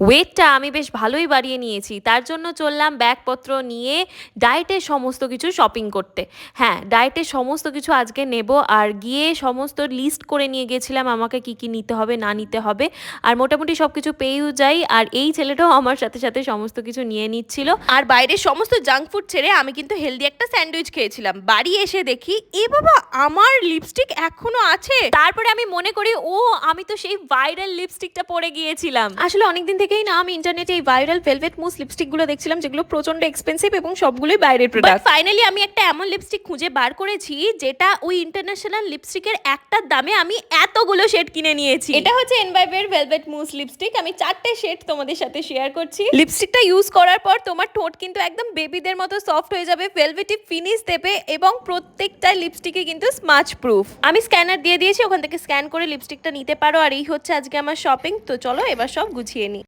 ওয়েটটা আমি বেশ ভালোই বাড়িয়ে নিয়েছি, তার জন্য চললাম ব্যাগপত্র নিয়ে ডায়েটের সমস্ত কিছু শপিং করতে। হ্যাঁ, ডায়েটের সমস্ত কিছু আজকে নেব, আর গিয়ে সমস্ত লিস্ট করে নিয়ে গেছিলাম আমাকে কি কি নিতে হবে না নিতে হবে। আর মোটামুটি সব কিছু পেয়েও যাই, আর এই ছেলেটাও আমার সাথে সাথে সমস্ত কিছু নিয়ে নিচ্ছিল। আর বাইরের সমস্ত জাঙ্ক ফুড ছেড়ে আমি কিন্তু হেলদি একটা স্যান্ডউইচ খেয়েছিলাম। বাড়ি এসে দেখি এ বাবা, আমার লিপস্টিক এখনো আছে। তারপরে আমি মনে করি, ও আমি তো সেই ভাইরাল লিপস্টিকটা পরে গিয়েছিলাম। আসলে অনেকদিন থেকেই না আমি ইন্টারনেটে এই ভাইরাল ভেলভেট মুস লিপস্টিকগুলো দেখছিলাম, যেগুলো প্রচন্ড এক্সপেন্সিভ এবং সবগুলোই বাইরের বাট প্রোডাক্ট। ফাইনালি আমি একটা এমন লিপস্টিক খুঁজে বার করেছি যেটা ওই ইন্টারন্যাশনাল লিপস্টিকের একটার দামে আমি এতগুলো শেড কিনে নিয়েছি। এটা হচ্ছে এনভাইবের ভেলভেট মুস লিপস্টিক। আমি 4টে শেড তোমাদের সাথে শেয়ার করছি। লিপস্টিকটা ইউজ করার পর তোমার ঠোঁট কিন্তু একদম বেবিদের মতো সফট হয়ে যাবে, ভেলভেটি ফিনিশ দেবে, এবং প্রত্যেকটা লিপস্টিকে কিন্তু স্মাচ প্রুফ। আমি স্ক্যানার দিয়ে দিয়েছি, ওখান থেকে স্ক্যান করে লিপস্টিকটা নিতে পারো। আর এই হচ্ছে আজকে আমার শপিং। তো চলো এবার সব গুছিয়ে নিই।